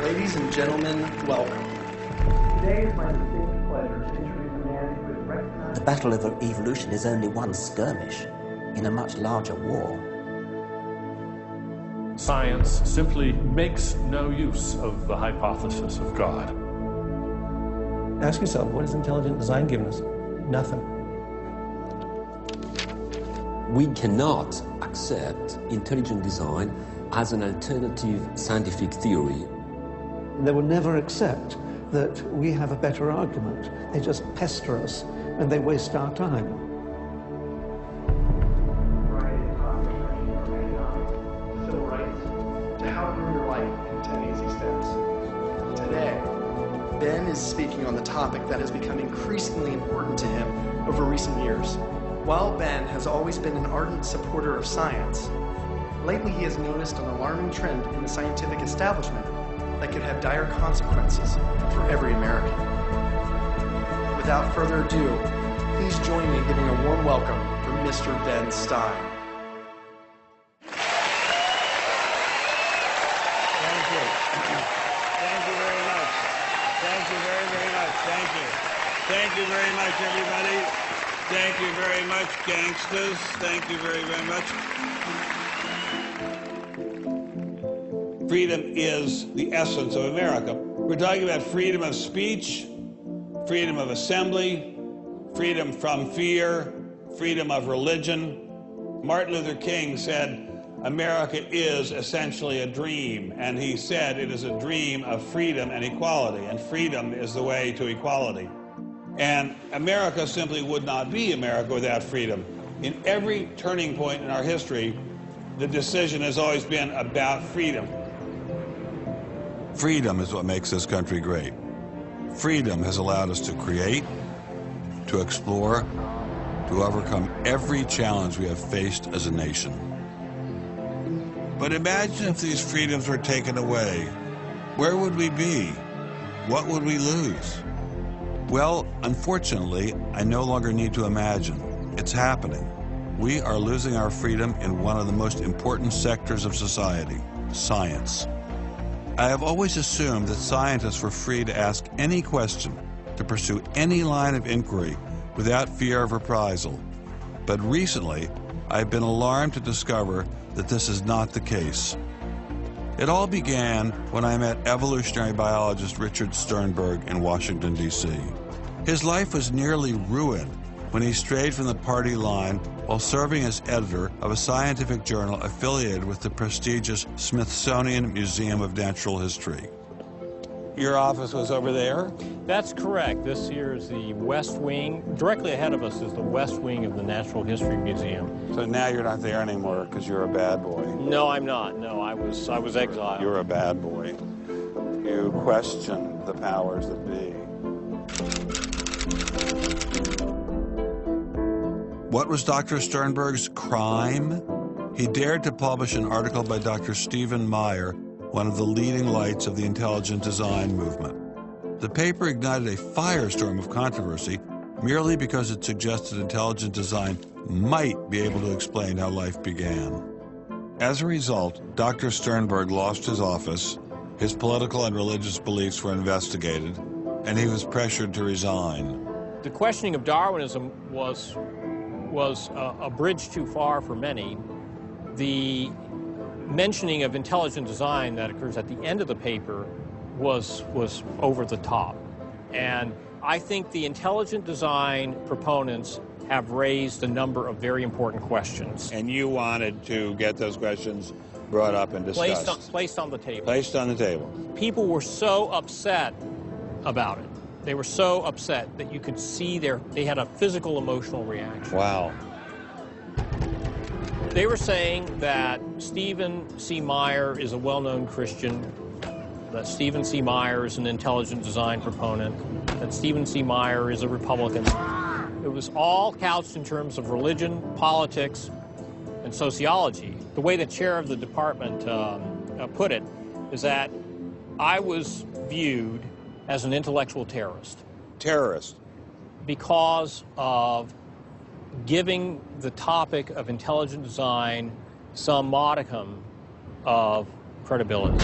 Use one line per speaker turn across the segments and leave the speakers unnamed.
Ladies and gentlemen, welcome. Today is my distinct pleasure to introduce a man who is recognized.
The battle of evolution is only one skirmish in a much larger war.
Science simply makes no use of the hypothesis of God.
Ask yourself, what has intelligent design given us? Nothing.
We cannot accept intelligent design as an alternative scientific theory.
They will never accept that we have a better argument. They just pester us and they waste our time.
Civil rights to how to ruin your life in 10 easy steps. Today, Ben is speaking on the topic that has become increasingly important to him over recent years. While Ben has always been an ardent supporter of science, lately he has noticed an alarming trend in the scientific establishment that could have dire consequences for every American. Without further ado, please join me in giving a warm welcome for Mr. Ben Stein.
Thank you. Thank you very much. Thank you very, very much. Thank you. Thank you very much, everybody. Thank you very much, gangsters. Thank you very, very much. Freedom is the essence of America. We're talking about freedom of speech, freedom of assembly, freedom from fear, freedom of religion. Martin Luther King said, America is essentially a dream, and he said it is a dream of freedom and equality, and freedom is the way to equality. And America simply would not be America without freedom. In every turning point in our history, the decision has always been about freedom.
Freedom is what makes this country great. Freedom has allowed us to create, to explore, to overcome every challenge we have faced as a nation. But imagine if these freedoms were taken away. Where would we be? What would we lose? Well, unfortunately, I no longer need to imagine. It's happening. We are losing our freedom in one of the most important sectors of society, science. I have always assumed that scientists were free to ask any question, to pursue any line of inquiry without fear of reprisal. But recently, I've been alarmed to discover that this is not the case. It all began when I met evolutionary biologist Richard Sternberg in Washington, D.C. His life was nearly ruined when he strayed from the party line while serving as editor of a scientific journal affiliated with the prestigious Smithsonian Museum of Natural History. Your office was over there?
That's correct. This here is the West Wing. Directly ahead of us is the West Wing of the Natural History Museum.
So now you're not there anymore because you're a bad boy.
No, I'm not. No, I was exiled.
You're a bad boy. You question the powers that be. What was Dr. Sternberg's crime? He dared to publish an article by Dr. Stephen Meyer, one of the leading lights of the intelligent design movement. The paper ignited a firestorm of controversy merely because it suggested intelligent design might be able to explain how life began. As a result, Dr. Sternberg lost his office, his political and religious beliefs were investigated, and he was pressured to resign.
The questioning of Darwinism was a bridge too far for many. The mentioning of intelligent design that occurs at the end of the paper was over the top. And I think the intelligent design proponents have raised a number of very important questions.
And you wanted to get those questions brought up and discussed.
Placed on the table.
Placed on the table.
People were so upset about it. They were so upset that you could see they had a physical, emotional reaction.
Wow.
They were saying that Stephen C. Meyer is a well-known Christian, that Stephen C. Meyer is an intelligent design proponent, that Stephen C. Meyer is a Republican. It was all couched in terms of religion, politics, and sociology. The way the chair of the department put it is that I was viewed as an intellectual terrorist.
Terrorist.
Because of giving the topic of intelligent design some modicum of credibility.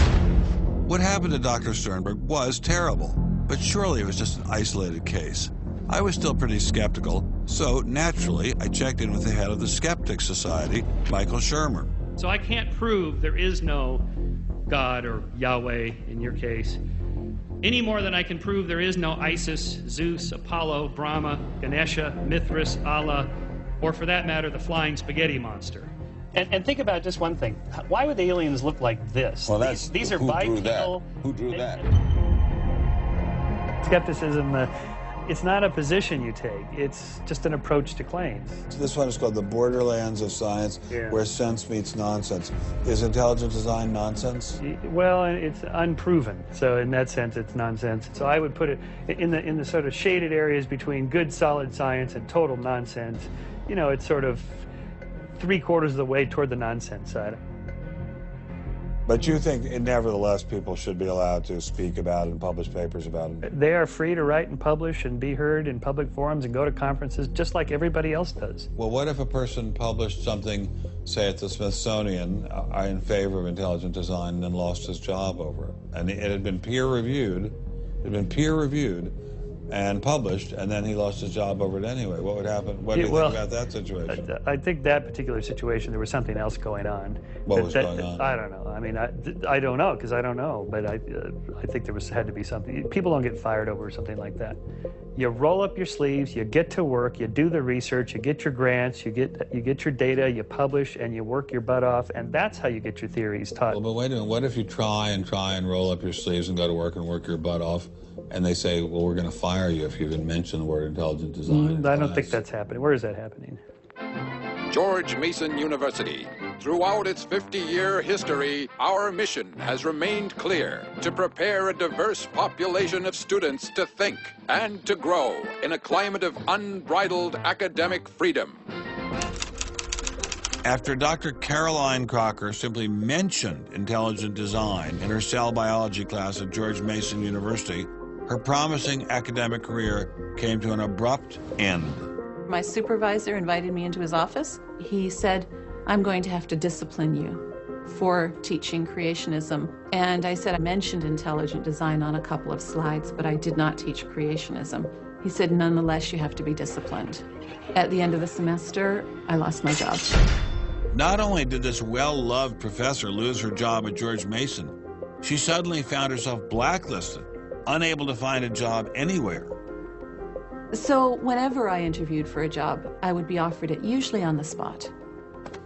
What happened to Dr. Sternberg was terrible, but surely it was just an isolated case. I was still pretty skeptical, so naturally I checked in with the head of the Skeptics Society, Michael Shermer.
So I can't prove there is no God, or Yahweh in your case, any more than I can prove there is no Isis, Zeus, Apollo, Brahma, Ganesha, Mithras, Allah, or for that matter, the flying spaghetti monster. And think about just one thing. Why would the aliens look like this?
Well, that's
these are
who drew that?
bipedal.
Who drew that?
Skepticism, it's not a position you take. It's just an approach to claims.
This one is called the borderlands of science, where sense meets nonsense. Is intelligent design nonsense?
Well, it's unproven, so in that sense, it's nonsense. So I would put it in the sort of shaded areas between good, solid science and total nonsense. You know, it's sort of 3/4 of the way toward the nonsense side.
But you think, nevertheless, people should be allowed to speak about it and publish papers about it?
They are free to write and publish and be heard in public forums and go to conferences just like everybody else does.
Well, what if a person published something, say at the Smithsonian, in favor of intelligent design, and then lost his job over it? And it had been peer-reviewed, and published, and then he lost his job over it anyway. What would happen? What do you think about that situation?
I think that particular situation, there was something else going on.
What was going on?
I don't know. I mean, I don't know, because I don't know, but I think there had to be something. People don't get fired over something like that. You roll up your sleeves, you get to work, you do the research, you get your grants, you get your data, you publish, and you work your butt off, and that's how you get your theories taught.
Well, but wait a minute. What if you try and roll up your sleeves and go to work and work your butt off, and they say, well, we're going to fire you if you even mention the word intelligent design?
I don't think that's happening. Where is that happening?
George Mason University. Throughout its 50-year history, our mission has remained clear: to prepare a diverse population of students to think and to grow in a climate of unbridled academic freedom.
After Dr. Caroline Crocker simply mentioned intelligent design in her cell biology class at George Mason University, her promising academic career came to an abrupt end.
My supervisor invited me into his office. He said, "I'm going to have to discipline you for teaching creationism." And I said, I mentioned intelligent design on a couple of slides, but I did not teach creationism. He said, "Nonetheless, you have to be disciplined." At the end of the semester, I lost my job.
Not only did this well-loved professor lose her job at George Mason, she suddenly found herself blacklisted, unable to find a job anywhere.
So whenever I interviewed for a job, I would be offered it, usually on the spot.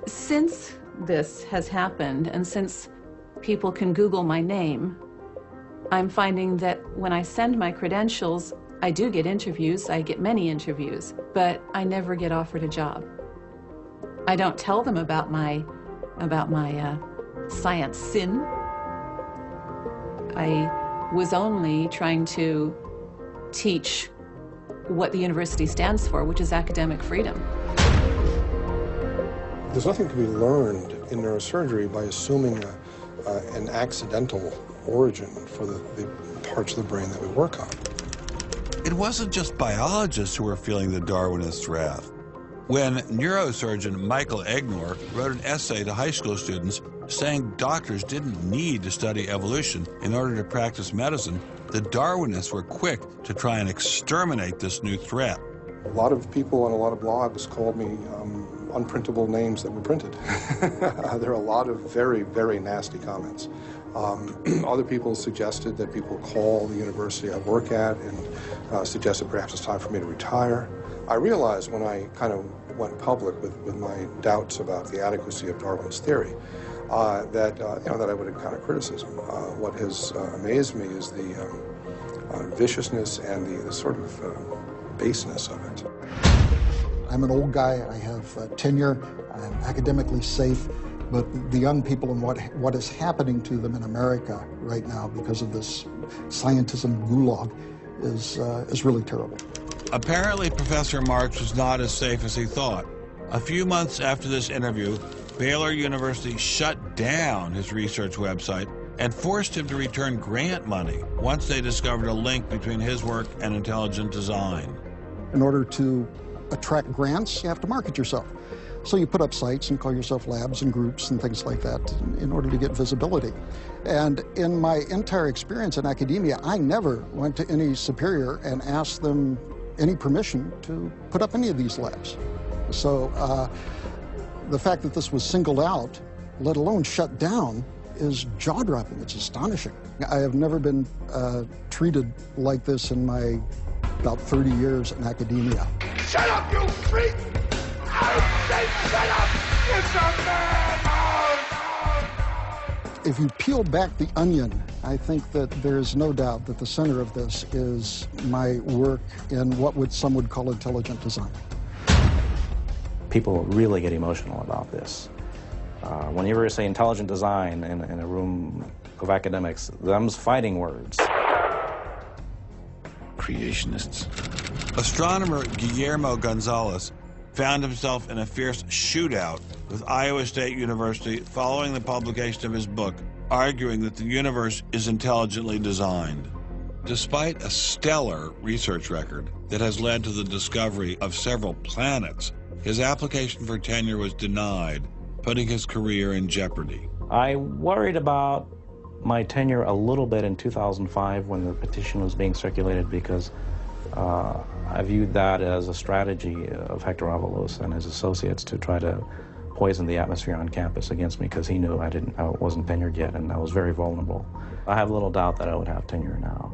Since this has happened, and since people can Google my name, I'm finding that when I send my credentials, I do get interviews, I get many interviews, but I never get offered a job. I don't tell them about my science sin. I was only trying to teach what the university stands for, which is academic freedom.
There's nothing to be learned in neurosurgery by assuming an accidental origin for the parts of the brain that we work on.
It wasn't just biologists who were feeling the Darwinist wrath. when neurosurgeon Michael Egnor wrote an essay to high school students saying doctors didn't need to study evolution in order to practice medicine, the Darwinists were quick to try and exterminate this new threat.
A lot of people on a lot of blogs called me unprintable names that were printed. There are a lot of very, very nasty comments. Other people suggested that people call the university I work at and suggested perhaps it's time for me to retire. I realized when I kind of went public with my doubts about the adequacy of Darwin's theory that I would encounter criticism. What has amazed me is the viciousness and the sort of baseness of it.
I'm an old guy, I have tenure, I'm academically safe, but the young people and what is happening to them in America right now because of this scientism gulag is really terrible.
Apparently, Professor Marks was not as safe as he thought. A few months after this interview, Baylor University shut down his research website and forced him to return grant money once they discovered a link between his work and intelligent design.
In order to attract grants, you have to market yourself. So you put up sites and call yourself labs and groups and things like that in order to get visibility. And in my entire experience in academia, I never went to any superior and asked them any permission to put up any of these labs. So the fact that this was singled out, let alone shut down, is jaw-dropping. It's astonishing. I have never been treated like this in my about 30 years in academia.
Shut up, you freak! I said shut up! It's a madhouse!
If you peel back the onion, I think that there's no doubt that the center of this is my work in what some would call intelligent design.
People really get emotional about this. Whenever you say intelligent design in a room of academics, them's fighting words.
Creationists. Astronomer Guillermo Gonzalez found himself in a fierce shootout with Iowa State University following the publication of his book, arguing that the universe is intelligently designed. Despite a stellar research record that has led to the discovery of several planets, his application for tenure was denied, putting his career in jeopardy.
I worried about my tenure a little bit in 2005 when the petition was being circulated because I viewed that as a strategy of Hector Avalos and his associates to try to poison the atmosphere on campus against me because he knew I wasn't tenured yet and I was very vulnerable. I have little doubt that I would have tenure now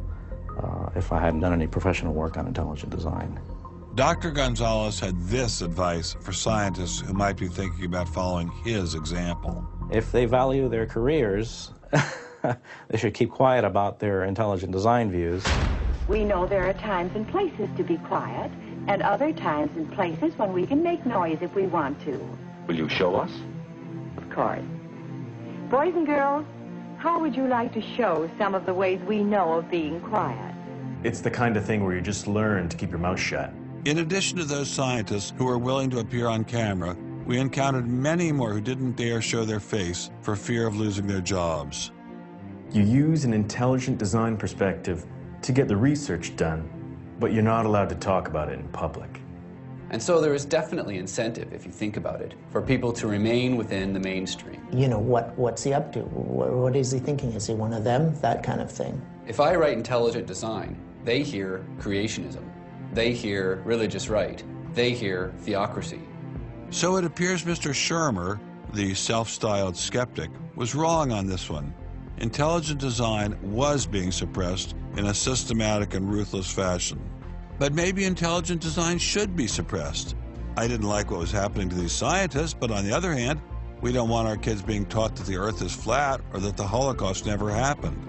if I hadn't done any professional work on intelligent design.
Dr. Gonzalez had this advice for scientists who might be thinking about following his example.
If they value their careers, they should keep quiet about their intelligent design views.
We know there are times and places to be quiet, and other times and places when we can make noise if we want to.
Will you show us?
Of course. Boys and girls, how would you like to show some of the ways we know of being quiet?
It's the kind of thing where you just learn to keep your mouth shut.
In addition to those scientists who were willing to appear on camera, we encountered many more who didn't dare show their face for fear of losing their jobs.
You use an intelligent design perspective to get the research done, but you're not allowed to talk about it in public.
And so there is definitely incentive, if you think about it, for people to remain within the mainstream.
You know, what's he up to? What is he thinking? Is he one of them? That kind of thing.
If I write intelligent design, they hear creationism. They hear religious right. They hear theocracy.
So it appears Mr. Shermer, the self-styled skeptic, was wrong on this one. Intelligent design was being suppressed in a systematic and ruthless fashion. But maybe intelligent design should be suppressed. I didn't like what was happening to these scientists, but on the other hand, we don't want our kids being taught that the Earth is flat or that the Holocaust never happened.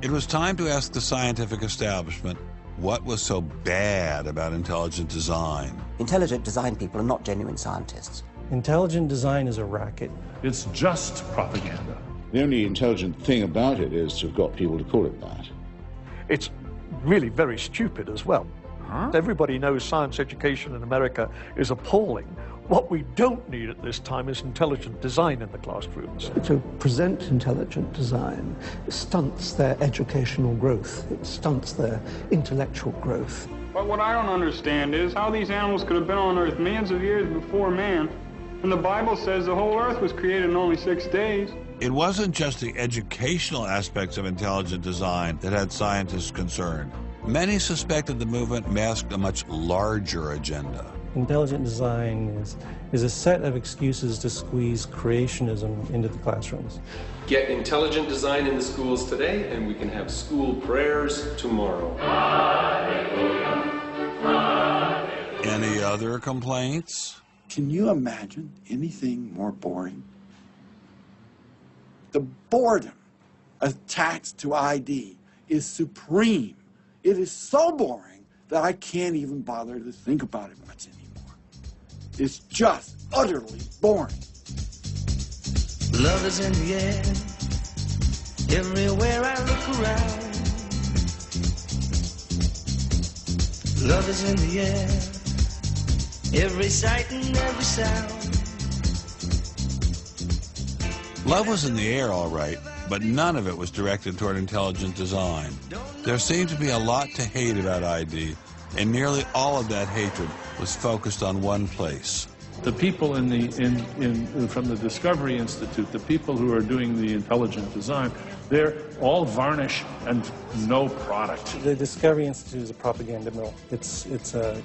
It was time to ask the scientific establishment what was so bad about intelligent design.
Intelligent design people are not genuine scientists.
Intelligent design is a racket.
It's just propaganda.
The only intelligent thing about it is to have got people to call it that.
It's really very stupid as well. Everybody knows science education in America is appalling. What we don't need at this time is intelligent design in the classrooms.
To present intelligent design stunts their educational growth. It stunts their intellectual growth.
But what I don't understand is how these animals could have been on Earth millions of years before man, and the Bible says the whole Earth was created in only 6 days.
It wasn't just the educational aspects of intelligent design that had scientists concerned. Many suspected the movement masked a much larger agenda.
Intelligent design is a set of excuses to squeeze creationism into the classrooms.
Get intelligent design in the schools today, and we can have school prayers tomorrow.
Any other complaints?
Can you imagine anything more boring? The boredom attached to ID is supreme. It is so boring that I can't even bother to think about it much anymore. It's just utterly boring.
Love is in the air, everywhere I look around. Love is in the air, every sight and every sound.
Love was in the air, all right, but none of it was directed toward intelligent design. There seemed to be a lot to hate about ID, and nearly all of that hatred was focused on one place.
The people from the Discovery Institute, the people who are doing the intelligent design, they're all varnish and no product.
The Discovery Institute is a propaganda mill. It's an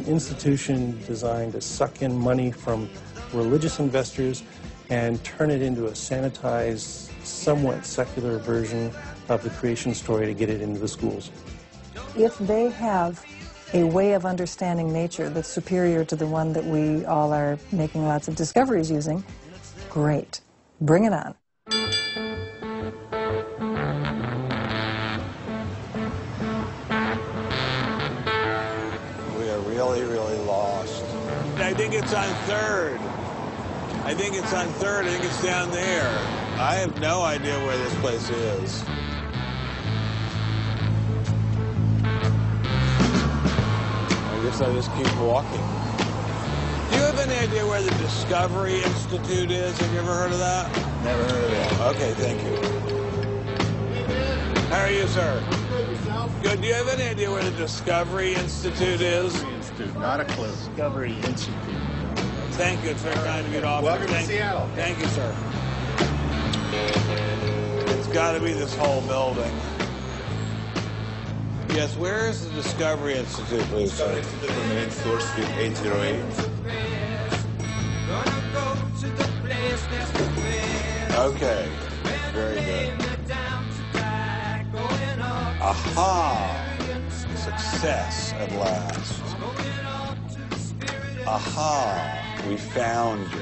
institution designed to suck in money from religious investors and turn it into a sanitized, somewhat secular version of the creation story to get it into the schools.
If they have a way of understanding nature that's superior to the one that we all are making lots of discoveries using, great. Bring it on.
We are really, really lost.
I think it's on 3rd. I think it's on 3rd. I think it's down there. I have no idea where this place is. I guess I'll just keep walking. Do you have any idea where the Discovery Institute is? Have you ever heard of that? Never heard of that. Okay, thank you. How are you, sir? Good. Do you have any idea where the Discovery Institute is?
Institute, not a clue. Discovery Institute.
Thank you. It's very kind of you to offer.
Welcome to Seattle.
Thank you, sir. It's got to be this whole building. Yes, where is the Discovery Institute, please, sir?
It's the main floor, suite 808.
Okay, very good. Aha! Success at last. Aha! We found you.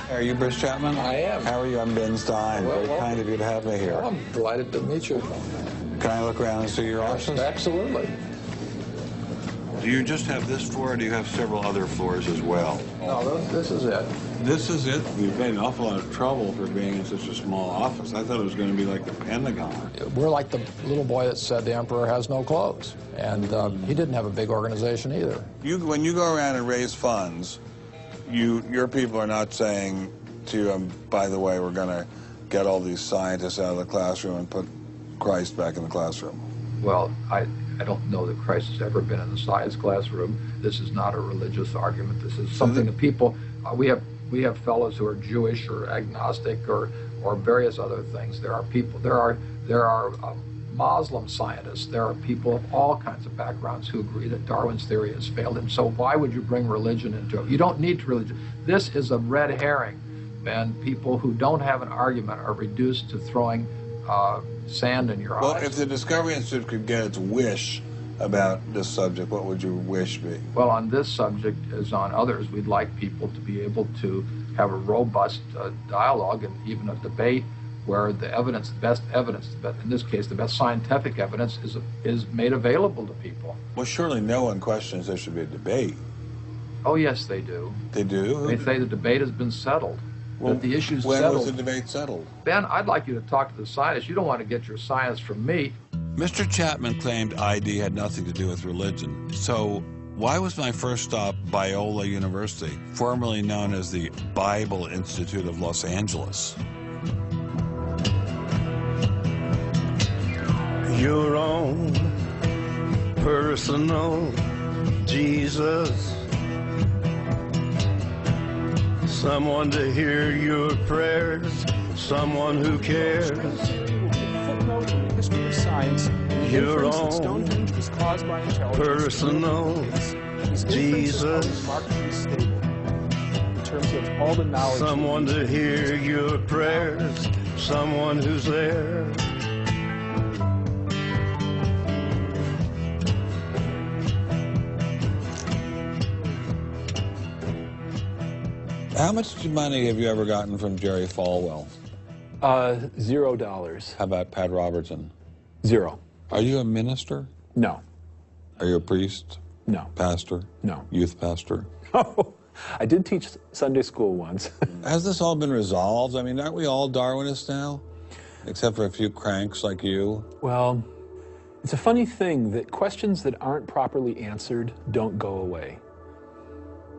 Are you Bruce Chapman?
I am.
How are you? I'm Ben Stein.
Well,
very kind of you to have me here.
Well, I'm delighted to meet you.
Can I look around and see your office?
Absolutely.
Do you just have this floor, or do you have several other floors as well?
No, this is it.
This is it? You've made an awful lot of trouble for being in such a small office. I thought it was going to be like the Pentagon.
We're like the little boy that said the emperor has no clothes. And he didn't have a big organization either.
When you go around and raise funds, your people are not saying to you, by the way, we're going to get all these scientists out of the classroom and put Christ back in the classroom.
Well, I don't know that Christ has ever been in the science classroom. This is not a religious argument. This is something that people, we have fellows who are Jewish or agnostic or various other things. There are people, there are Muslim scientists. There are people of all kinds of backgrounds who agree that Darwin's theory has failed. And so why would you bring religion into it? You don't need religion. This is a red herring, and people who don't have an argument are reduced to throwing sand in your eyes.
Well, if the Discovery Institute could get its wish about this subject, what would your wish be?
Well, on this subject, as on others, we'd like people to be able to have a robust dialogue and even a debate where the evidence, the best evidence, in this case, the best scientific evidence is made available to people.
Well, surely no one questions there should be a debate.
Oh, yes, they do.
They do?
They say the debate has been settled.
Well,
that the issue's
when
settled.
was the debate settled?
Ben, I'd like you to talk to the scientists. You don't want to get your science from me.
Mr. Chapman claimed ID had nothing to do with religion. So Why was my first stop Biola University, formerly known as the Bible Institute of Los Angeles?
Your own personal Jesus. Someone to hear your prayers, someone who cares.
Footnote in the history of science.
Your own
Stonehenge was caused by intelligence.
personal Jesus.
Remarkably stable in terms of all the knowledge.
Someone to hear your prayers, someone who's there.
How much money have you ever gotten from Jerry Falwell?
$0.
How about Pat Robertson?
0.
Are you a minister?
No.
Are you a priest?
No.
Pastor?
No.
Youth pastor?
Oh, I did teach Sunday school once.
Has this all been resolved? I mean, aren't we all Darwinists now? Except for a few cranks like you?
Well, it's a funny thing that questions that aren't properly answered don't go away.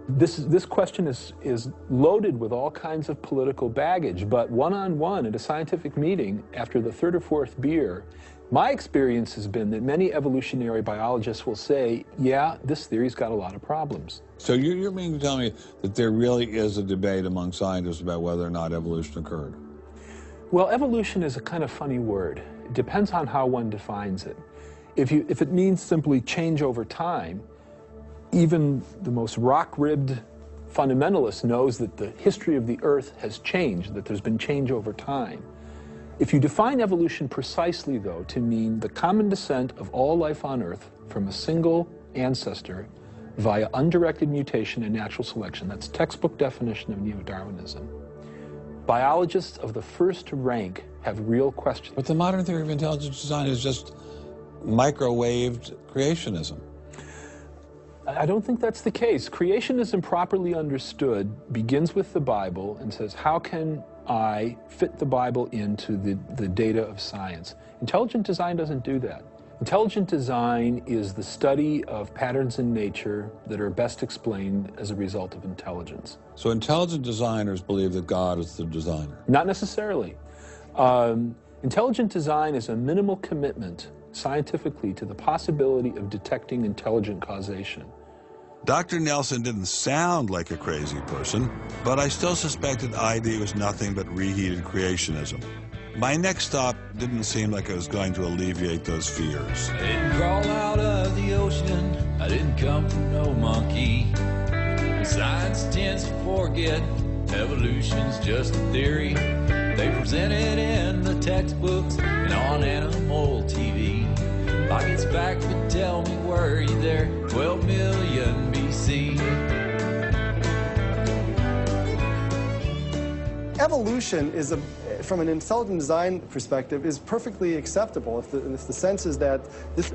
This question is loaded with all kinds of political baggage, but one-on-one at a scientific meeting after the third or fourth beer, my experience has been that many evolutionary biologists will say, yeah, this theory's got a lot of problems.
So you mean to tell me that there really is a debate among scientists about whether or not evolution occurred?
Well, evolution is a kind of funny word. It depends on how one defines it. If it means simply change over time, even the most rock-ribbed fundamentalist knows that the history of the Earth has changed, that there's been change over time. If you define evolution precisely, though, to mean the common descent of all life on Earth from a single ancestor via undirected mutation and natural selection, that's textbook definition of neo-Darwinism, biologists of the first rank have real questions.
But the modern theory of intelligent design is just microwaved creationism.
I don't think that's the case. Creationism, properly understood, begins with the Bible and says, how can I fit the Bible into the data of science? Intelligent design doesn't do that. Intelligent design is the study of patterns in nature that are best explained as a result of intelligence.
So intelligent designers believe that God is the designer?
Not necessarily. Intelligent design is a minimal commitment scientifically to the possibility of detecting intelligent causation.
Dr. Nelson didn't sound like a crazy person, but I still suspected ID was nothing but reheated creationism. My next stop didn't seem like it was going to alleviate those fears.
I didn't crawl out of the ocean, I didn't come from no monkey. Science tends to forget evolution's just a theory. They present it in the textbooks and on animal TV. Like it's back, but tell me, were you there? 12 million BC.
Evolution is from an intelligent design perspective, is perfectly acceptable if the sense is that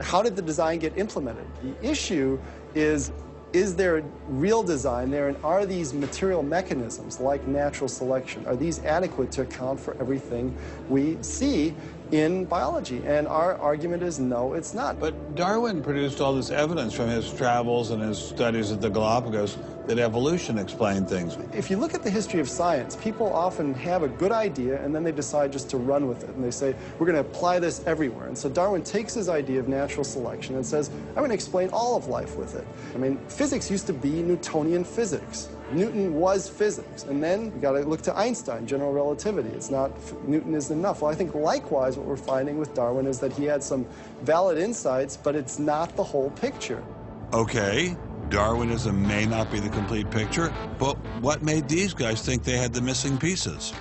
how did the design get implemented? The issue is there real design there, and are these material mechanisms like natural selection, are these adequate to account for everything we see in biology? And our argument is no, it's not.
But Darwin produced all this evidence from his travels and his studies at the Galapagos that evolution explained things.
If you look at the history of science, people often have a good idea and then they decide just to run with it. And they say, we're going to apply this everywhere. And so Darwin takes his idea of natural selection and says, I'm going to explain all of life with it. I mean, physics used to be Newtonian physics. Newton was physics. And then you got to look to Einstein, general relativity. It's not, Newton isn't enough. Well, I think likewise what we're finding with Darwin is that he had some valid insights, but it's not the whole picture.
Okay, Darwinism may not be the complete picture, but what made these guys think they had the missing pieces?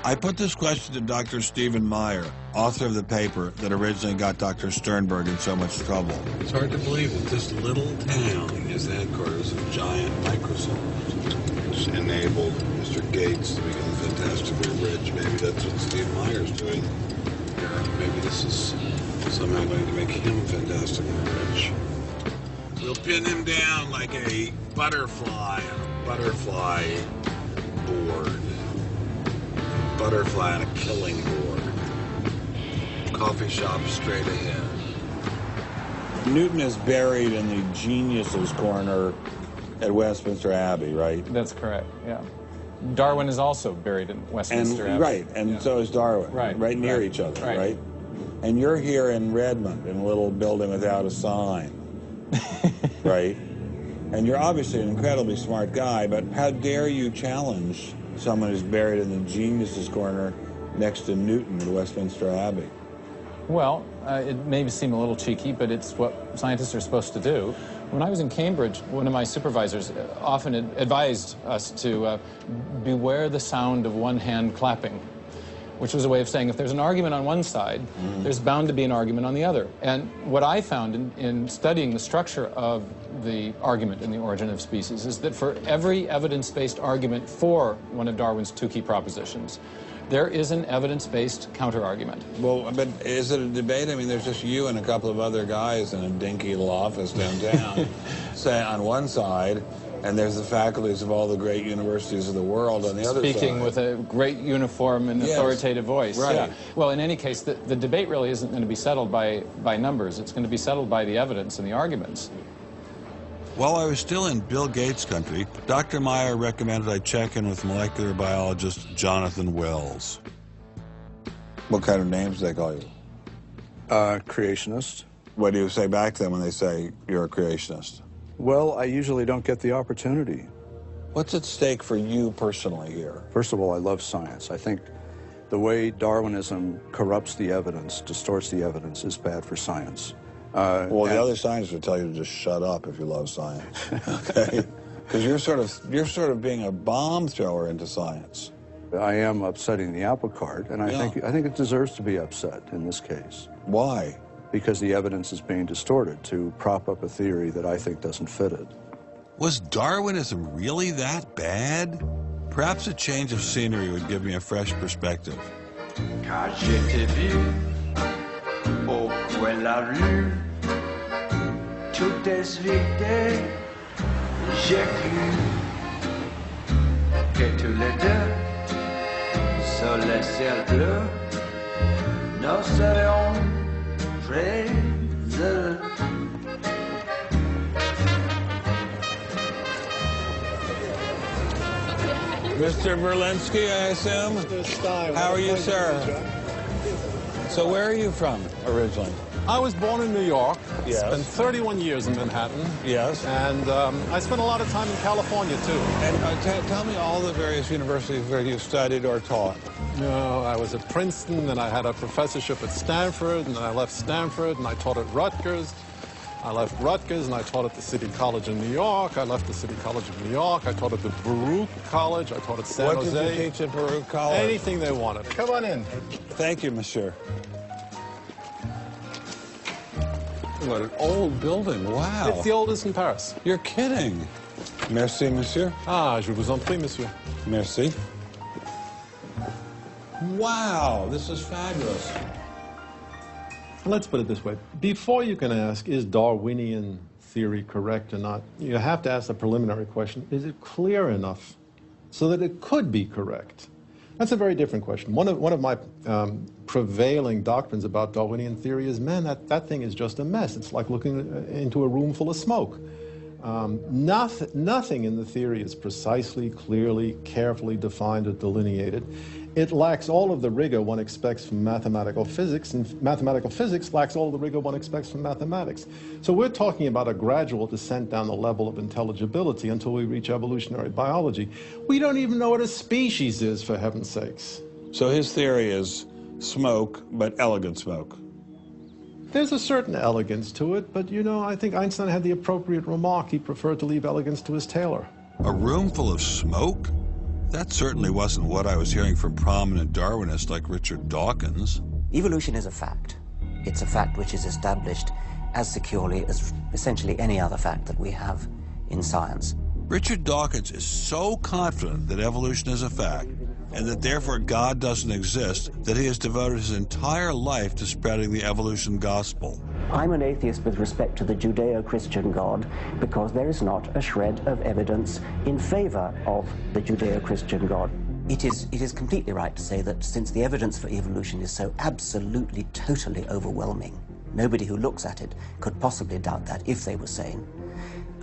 I put this question to Dr. Stephen Meyer, author of the paper that originally got Dr. Sternberg in so much trouble. It's hard to believe that this little town is the headquarters of giant Microsoft, which enabled Mr. Gates to become fantastically rich. Maybe that's what Steve Meyer's doing. Maybe this is somehow going to make him fantastically rich. We'll pin him down like a butterfly on a butterfly board. Butterfly on a killing board. Coffee shop straight ahead. Newton is buried in the geniuses corner at Westminster Abbey, right?
That's correct, yeah. Darwin is also buried in Westminster Abbey.
Right, and so is Darwin, right near each other, right? And you're here in Redmond, in a little building without a sign, right? And you're obviously an incredibly smart guy, but how dare you challenge someone who's buried in the geniuses corner next to Newton at Westminster Abbey?
Well, it may seem a little cheeky, but it's what scientists are supposed to do. When I was in Cambridge, one of my supervisors often advised us to beware the sound of one hand clapping, which was a way of saying if there's an argument on one side, there's bound to be an argument on the other. And what I found in studying the structure of the argument in The Origin of Species is that for every evidence-based argument for one of Darwin's two key propositions, there is an evidence-based counter-argument.
Well, but is it a debate? I mean, there's just you and a couple of other guys in a dinky little office downtown, say on one side, and there's the faculties of all the great universities of the world on the other side.
Speaking with a great uniform and authoritative voice.
Right.
Yeah. Well, in any case, the debate really isn't going to be settled by numbers. It's going to be settled by the evidence and the arguments.
While I was still in Bill Gates country, Dr. Meyer recommended I check in with molecular biologist Jonathan Wells. What kind of names do they call you?
Creationist.
What do you say back to them when they say you're a creationist?
Well, I usually don't get the opportunity.
What's at stake for you personally here?
First of all, I love science. I think the way Darwinism corrupts the evidence, distorts the evidence, is bad for science.
Well, the other scientists would tell you to just shut up if you love science, okay? Because you're sort of being a bomb thrower into science.
I am upsetting the apple cart, and I think it deserves to be upset in this case.
Why?
Because the evidence is being distorted to prop up a theory that I think doesn't fit it.
Was Darwinism really that bad? Perhaps a change of scenery would give me a fresh perspective.
Quand je t'ai vu au coin de la rue, tout est vide, j'ai cru que tous les deux, sur le ciel bleu, nous serions très heureux.
Mr. Berlinski, I assume? How are you, sir? So where are you from originally?
I was born in New York.
Yes.
Spent 31 years in Manhattan.
Yes.
And I spent a lot of time in California, too.
And tell me all the various universities where you studied or taught.
No, I was at Princeton, and I had a professorship at Stanford, and then I left Stanford, and I taught at Rutgers. I left Rutgers, and I taught at the City College in New York. I left the City College of New York. I taught at the Baruch College. I taught at San Jose.
What did you teach at Baruch College?
Anything they wanted. Come on in.
Thank you, monsieur. What an old building. Wow.
It's the oldest in Paris.
You're kidding. Merci, monsieur.
Ah, je vous en prie, monsieur.
Merci. Wow, this is fabulous.
Let's put it this way. Before you can ask, is Darwinian theory correct or not, you have to ask the preliminary question, is it clear enough so that it could be correct? That's a very different question. One of my prevailing doctrines about Darwinian theory is, man, that thing is just a mess. It's like looking into a room full of smoke. Nothing in the theory is precisely, clearly, carefully defined or delineated. It lacks all of the rigor one expects from mathematical physics, and mathematical physics lacks all of the rigor one expects from mathematics. So we're talking about a gradual descent down the level of intelligibility until we reach evolutionary biology. We don't even know what a species is, for heaven's sakes.
So his theory is smoke, but elegant smoke.
There's a certain elegance to it, but, you know, I think Einstein had the appropriate remark. He preferred to leave elegance to his tailor.
A room full of smoke? That certainly wasn't what I was hearing from prominent Darwinists like Richard Dawkins.
Evolution is a fact. It's a fact which is established as securely as essentially any other fact that we have in science.
Richard Dawkins is so confident that evolution is a fact, and that therefore God doesn't exist, that he has devoted his entire life to spreading the evolution gospel.
I'm an atheist with respect to the Judeo-Christian God because there is not a shred of evidence in favor of the Judeo-Christian God. It is completely right to say that since the evidence for evolution is so absolutely, totally overwhelming, Nobody who looks at it could possibly doubt that if they were sane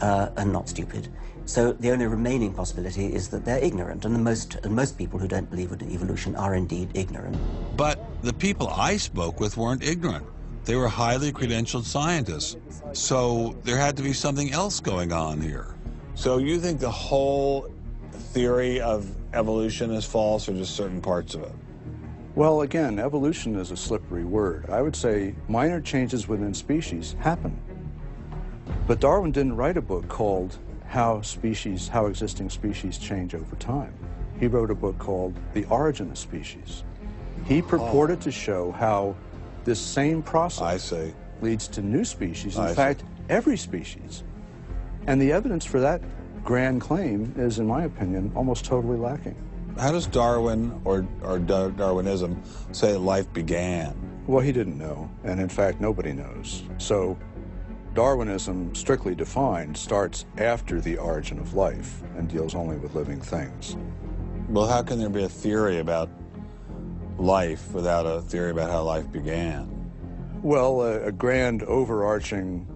and not stupid. So the only remaining possibility is that they're ignorant, and most people who don't believe in evolution are indeed ignorant.
But the people I spoke with weren't ignorant. They were highly credentialed scientists. So there had to be something else going on here.
So you think the whole theory of evolution is false, or just certain parts of it?
Well, again, evolution is a slippery word. I would say minor changes within species happen. But Darwin didn't write a book called How Existing Species Change Over Time. He wrote a book called The Origin of Species. He purported to show how this same process leads to new species, in fact, every species. And the evidence for that grand claim is, in my opinion, almost totally lacking.
How does Darwin or Darwinism say life began?
Well, he didn't know, and in fact, nobody knows. So Darwinism, strictly defined, starts after the origin of life and deals only with living things.
Well, how can there be a theory about life without a theory about how life began?
Well, a grand overarching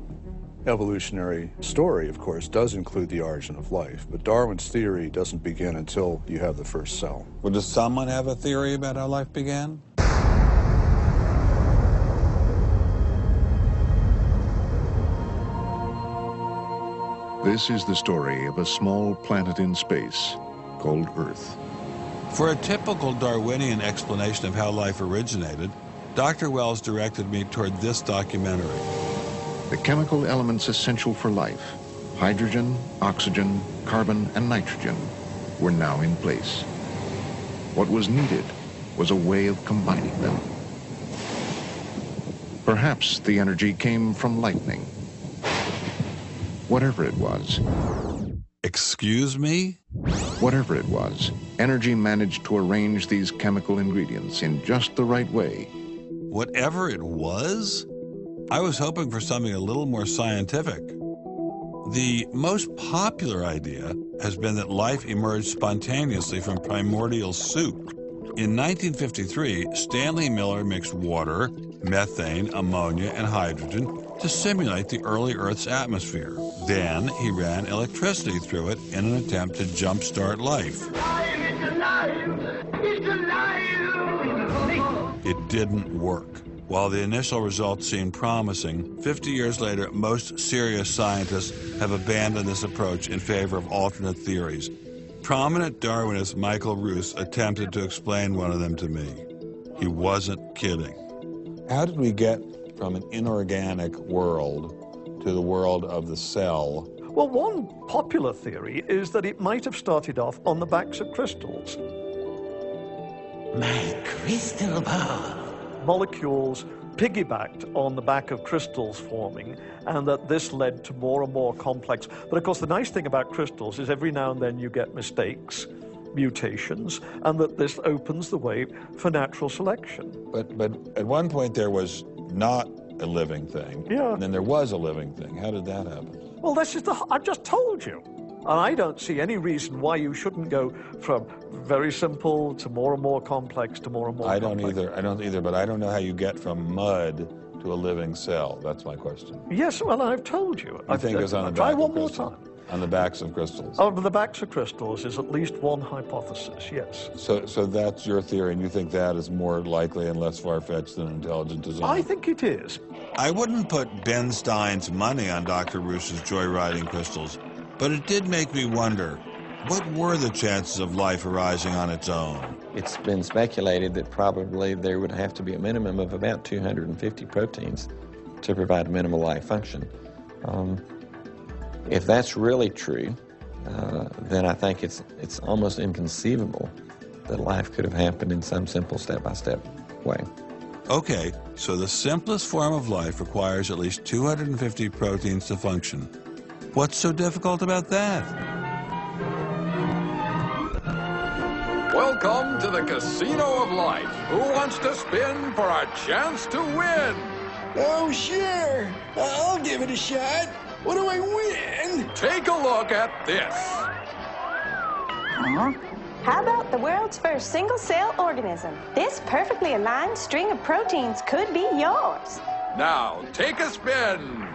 evolutionary story, of course, does include the origin of life, but Darwin's theory doesn't begin until you have the first cell.
Well, does someone have a theory about how life began?
This is the story of a small planet in space called Earth.
For a typical Darwinian explanation of how life originated, Dr. Wells directed me toward this documentary.
The chemical elements essential for life, hydrogen, oxygen, carbon, and nitrogen, were now in place. What was needed was a way of combining them. Perhaps the energy came from lightning. Whatever it was.
Excuse me?
Whatever it was, energy managed to arrange these chemical ingredients in just the right way.
Whatever it was? I was hoping for something a little more scientific. The most popular idea has been that life emerged spontaneously from primordial soup. In 1953, Stanley Miller mixed water, methane, ammonia, and hydrogen to simulate the early Earth's atmosphere. Then he ran electricity through it in an attempt to jumpstart life.
It's alive! It's alive!
It didn't work. While the initial results seemed promising, 50 years later, most serious scientists have abandoned this approach in favor of alternate theories. Prominent Darwinist Michael Ruse attempted to explain one of them to me. He wasn't kidding.
How did we get from an inorganic world to the world of the cell?
Well, one popular theory is that it might have started off on the backs of crystals.
My crystal ball.
Molecules piggybacked on the back of crystals forming, and that this led to more and more complex. But of course, the nice thing about crystals is every now and then you get mistakes, mutations, and that this opens the way for natural selection.
But at one point there was not a living thing, and then there was a living thing. How did that happen?
Well, that's just I've just told you. And I don't see any reason why you shouldn't go from very simple to more and more complex to more and more complex.
I don't either, but I don't know how you get from mud to a living cell. That's my question.
Yes, well, I've told you.
I think it's on the back of crystals. On the backs of crystals.
On the backs of crystals is at least one hypothesis, yes.
So that's your theory, and you think that is more likely and less far-fetched than intelligent design?
I think it is.
I wouldn't put Ben Stein's money on Dr. Ruse's joyriding crystals, but it did make me wonder, what were the chances of life arising on its own?
It's been speculated that probably there would have to be a minimum of about 250 proteins to provide a minimal life function. If that's really true, then I think it's almost inconceivable that life could have happened in some simple step-by-step way.
Okay, so the simplest form of life requires at least 250 proteins to function. What's so difficult about that?
Welcome to the Casino of Life. Who wants to spin for a chance to win?
Oh, sure. I'll give it a shot. What do I win?
Take a look at this.
How about the world's first single-cell organism? This perfectly aligned string of proteins could be yours.
Now, take a spin.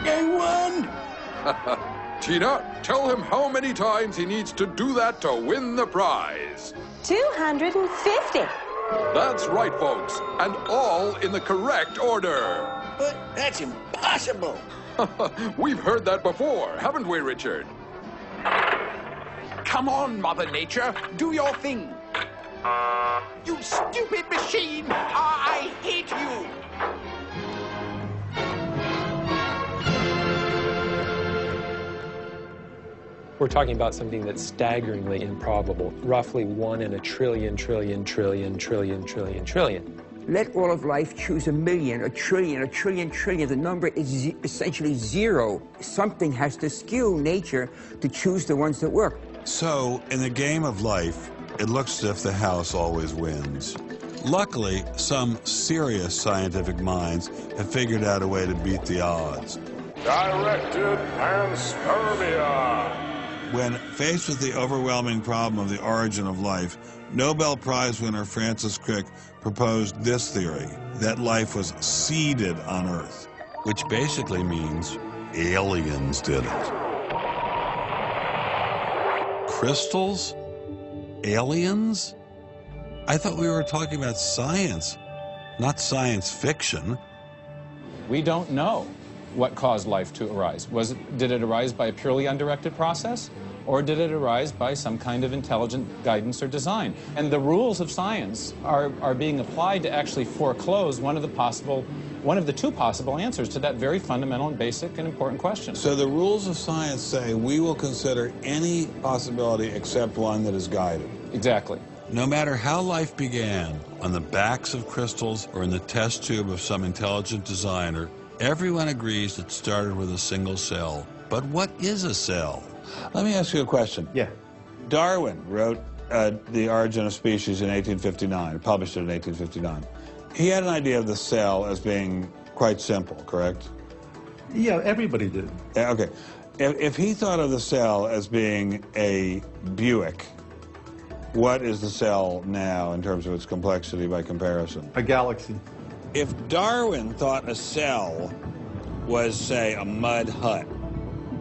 I won!
Tina, tell him how many times he needs to do that to win the prize.
250.
That's right, folks, and all in the correct order.
But that's impossible.
We've heard that before, haven't we, Richard?
Come on, Mother Nature, do your thing. You stupid machine! I hate you!
We're talking about something that's staggeringly improbable, roughly 1 in a trillion.
Let all of life choose a million, a trillion. The number is essentially zero. Something has to skew nature to choose the ones that work.
So, in the game of life, it looks as if the house always wins. Luckily, some serious scientific minds have figured out a way to beat the odds.
Directed panspermia.
When faced with the overwhelming problem of the origin of life, Nobel Prize winner Francis Crick proposed this theory, that life was seeded on Earth, which basically means aliens did it. Crystals? Aliens? I thought we were talking about science, not science fiction.
We don't know what caused life to arise. Did it arise by a purely undirected process? Or did it arise by some kind of intelligent guidance or design? And the rules of science are being applied to actually foreclose one of the two possible answers to that very fundamental and basic and important question.
So the rules of science say we will consider any possibility except one that is guided.
Exactly.
No matter how life began, on the backs of crystals or in the test tube of some intelligent designer, everyone agrees it started with a single cell. But what is a cell? Let me ask you a question.
Yeah.
Darwin wrote The Origin of Species in 1859, published it in 1859. He had an idea of the cell as being quite simple, correct?
Yeah, everybody did.
Okay. If he thought of the cell as being a Buick, what is the cell now in terms of its complexity by comparison?
A galaxy.
If Darwin thought a cell was, say, a mud hut,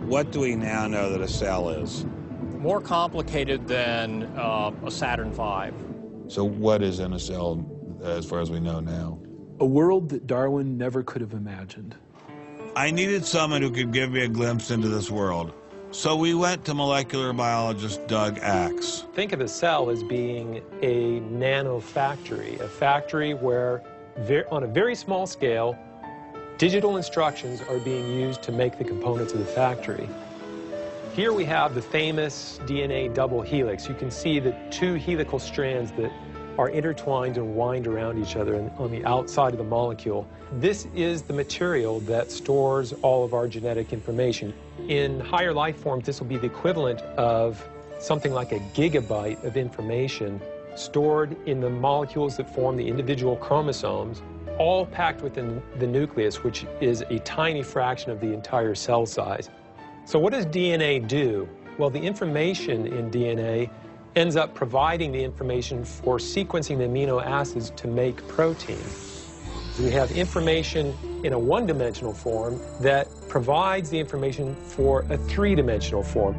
what do we now know that a cell is?
More complicated than a Saturn V.
So what is in a cell as far as we know now?
A world that Darwin never could have imagined.
I needed someone who could give me a glimpse into this world. So we went to molecular biologist Doug Axe.
Think of a cell as being a nanofactory, a factory where, on a very small scale, digital instructions are being used to make the components of the factory. Here we have the famous DNA double helix. You can see the two helical strands that are intertwined and wind around each other on the outside of the molecule. This is the material that stores all of our genetic information. In higher life forms, this will be the equivalent of something like a gigabyte of information stored in the molecules that form the individual chromosomes, all packed within the nucleus, which is a tiny fraction of the entire cell size. So what does DNA do? Well, the information in DNA ends up providing the information for sequencing the amino acids to make protein. So we have information in a one-dimensional form that provides the information for a three-dimensional form.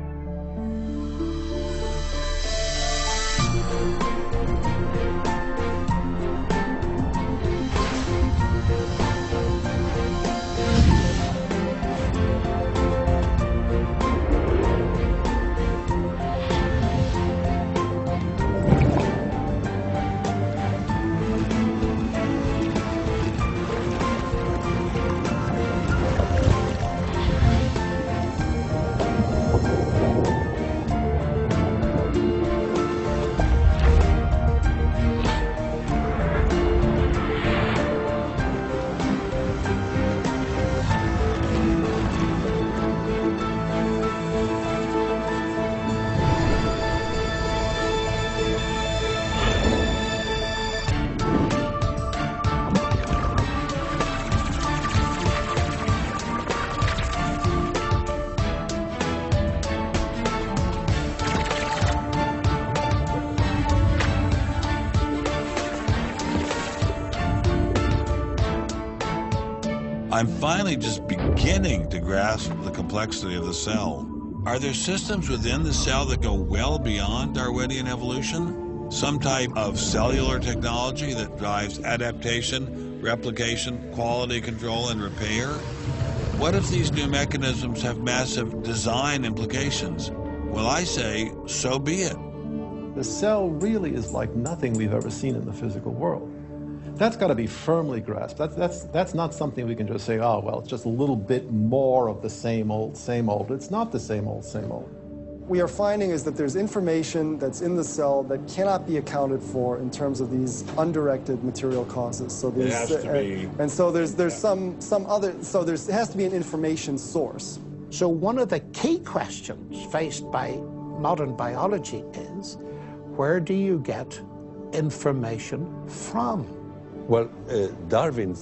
I'm finally just beginning to grasp the complexity of the cell. Are there systems within the cell that go well beyond Darwinian evolution? Some type of cellular technology that drives adaptation, replication, quality control, and repair? What if these new mechanisms have massive design implications? Well, I say, so be it.
The cell really is like nothing we've ever seen in the physical world. That's got to be firmly grasped. That's not something we can just say, oh, well, it's just a little bit more of the same old, same old. It's not the same old, same old.
We are finding is that there's information that's in the cell that cannot be accounted for in terms of these undirected material causes. So there's,
it has to be.
And so there's some other, so it has to be an information source.
So one of the key questions faced by modern biology is, where do you get information from?
Well, Darwin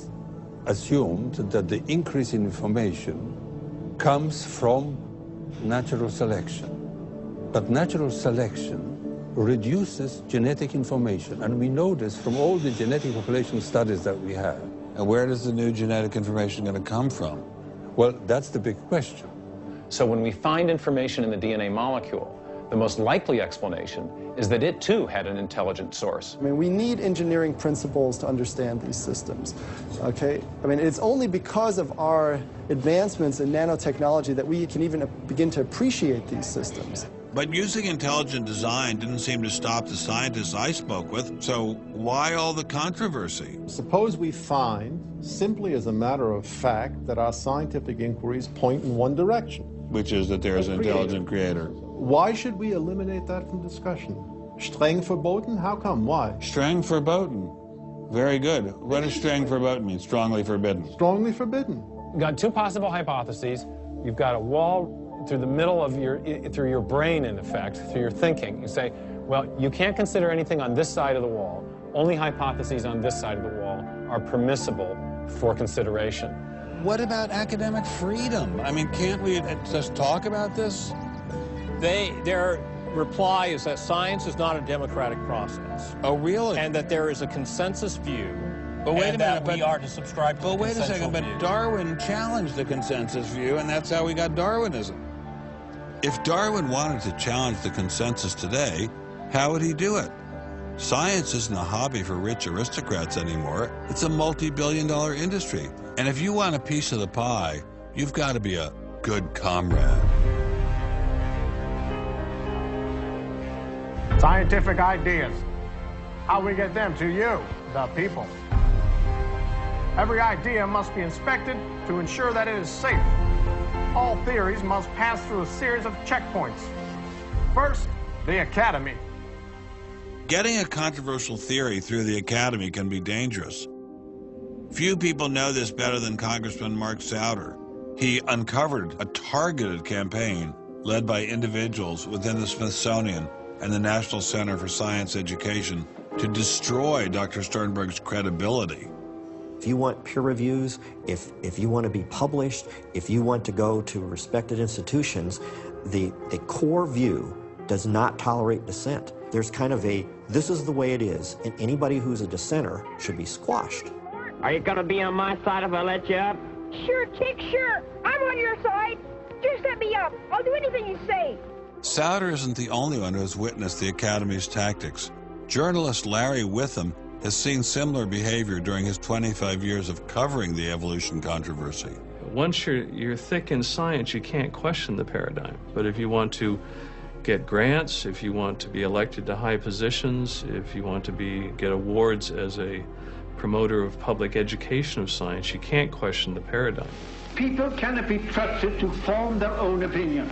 assumed that the increase in information comes from natural selection. But natural selection reduces genetic information, and we know this from all the genetic population studies that we have.
And where does the new genetic information going to come from?
Well, that's the big question.
So when we find information in the DNA molecule, the most likely explanation is that it too had an intelligent source.
I mean, we need engineering principles to understand these systems, okay? I mean, it's only because of our advancements in nanotechnology that we can even begin to appreciate these systems.
But using intelligent design didn't seem to stop the scientists I spoke with, so why all the controversy?
Suppose we find, simply as a matter of fact, that our scientific inquiries point in one direction.
Which is that there is an intelligent creator.
Why should we eliminate that from discussion? Streng verboten? How come? Why?
Streng verboten. Very good. What does streng verboten mean? Strongly forbidden.
Strongly forbidden.
You've got two possible hypotheses. You've got a wall through the middle of through your brain, in effect, through your thinking. You say, well, you can't consider anything on this side of the wall. Only hypotheses on this side of the wall are permissible for consideration.
What about academic freedom? I mean, can't we just talk about this?
Their reply is that science is not a democratic process.
Oh, really?
And that there is a consensus view.
But wait a minute,
we are to subscribe to the
wait a
consensual
second, but
view.
Darwin challenged the consensus view, and that's how we got Darwinism. If Darwin wanted to challenge the consensus today, how would he do it? Science isn't a hobby for rich aristocrats anymore. It's a multi-billion-dollar industry. And if you want a piece of the pie, you've got to be a good comrade.
Scientific ideas. How we get them to you, the people. Every idea must be inspected to ensure that it is safe. All theories must pass through a series of checkpoints. First, the Academy.
Getting a controversial theory through the Academy can be dangerous. Few people know this better than Congressman Mark Souder. He uncovered a targeted campaign led by individuals within the Smithsonian and the National Center for Science Education to destroy Dr. Sternberg's credibility.
If you want peer reviews, if you want to be published, if you want to go to respected institutions, the core view does not tolerate dissent. There's kind of a, this is the way it is, and anybody who's a dissenter should be squashed.
Are you going to be on my side if I let you up?
Sure, Chick, sure. I'm on your side. Just let me up. I'll do anything you say.
Souder isn't the only one who has witnessed the Academy's tactics. Journalist Larry Witham has seen similar behavior during his 25 years of covering the evolution controversy.
Once you're thick in science, you can't question the paradigm. But if you want to get grants, if you want to be elected to high positions, if you want to get awards as a promoter of public education of science, you can't question the paradigm.
People cannot be trusted to form their own opinions.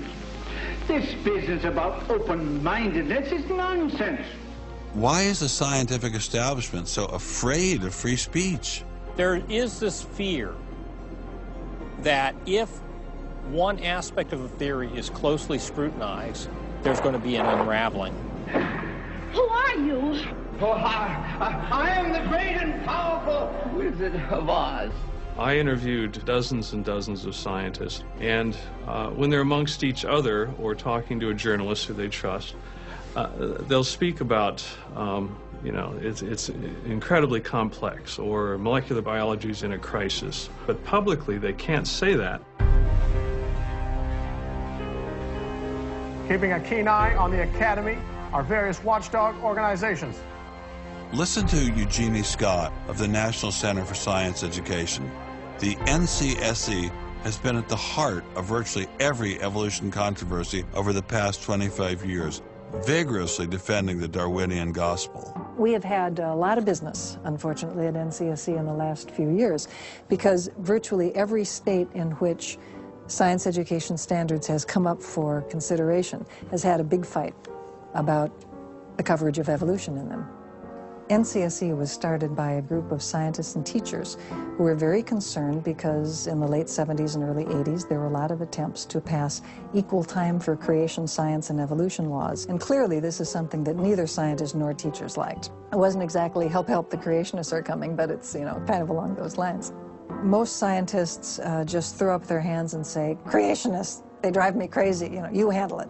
This business about open-mindedness is nonsense.
Why is the scientific establishment so afraid of free speech?
There is this fear that if one aspect of a theory is closely scrutinized, there's going to be an unraveling.
Who are you?
Oh, I am the great and powerful Wizard of Oz.
I interviewed dozens and dozens of scientists, and when they're amongst each other or talking to a journalist who they trust, they'll speak about You know, it's incredibly complex, or molecular biology is in a crisis. But publicly, they can't say that.
Keeping a keen eye on the Academy, our various watchdog organizations.
Listen to Eugenie Scott of the National Center for Science Education. The NCSE has been at the heart of virtually every evolution controversy over the past 25 years, vigorously defending the Darwinian gospel.
We have had a lot of business, unfortunately, at NCSE in the last few years, because virtually every state in which science education standards has come up for consideration has had a big fight about the coverage of evolution in them. NCSE was started by a group of scientists and teachers who were very concerned because in the late 70s and early 80s there were a lot of attempts to pass equal time for creation science and evolution laws. And clearly this is something that neither scientists nor teachers liked. It wasn't exactly help the creationists are coming, but it's, you know, kind of along those lines. Most scientists just throw up their hands and say, creationists, they drive me crazy, you know, you handle it.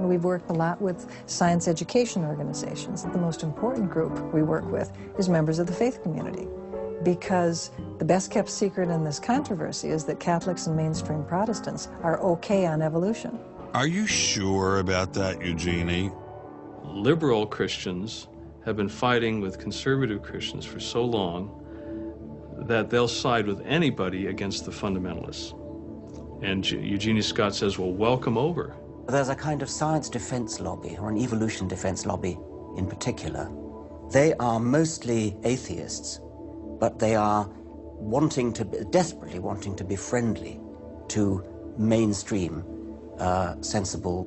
We've worked a lot with science education organizations. The most important group we work with is members of the faith community, because the best kept secret in this controversy is that Catholics and mainstream Protestants are okay on evolution.
Are you sure about that, Eugenie?
Liberal Christians have been fighting with conservative Christians for so long that they'll side with anybody against the fundamentalists. And Eugenie Scott says, well, welcome over.
There's a kind of science defense lobby, or an evolution defense lobby in particular. They are mostly atheists, but they are desperately wanting to be friendly to mainstream, sensible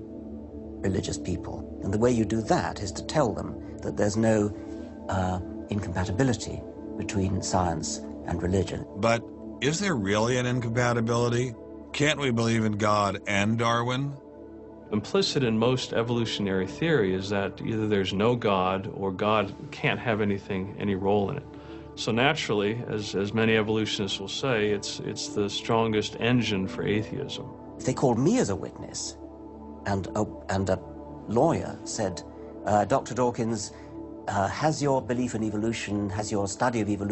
religious people. And the way you do that is to tell them that there's no incompatibility between science and religion.
But is there really an incompatibility? Can't we believe in God and Darwin?
Implicit in most evolutionary theory is that either there's no God or God can't have any role in it. So naturally, as many evolutionists will say, it's the strongest engine for atheism.
If they called me as a witness, and a lawyer said, Dr. Dawkins, has your belief in evolution, has your study of evolution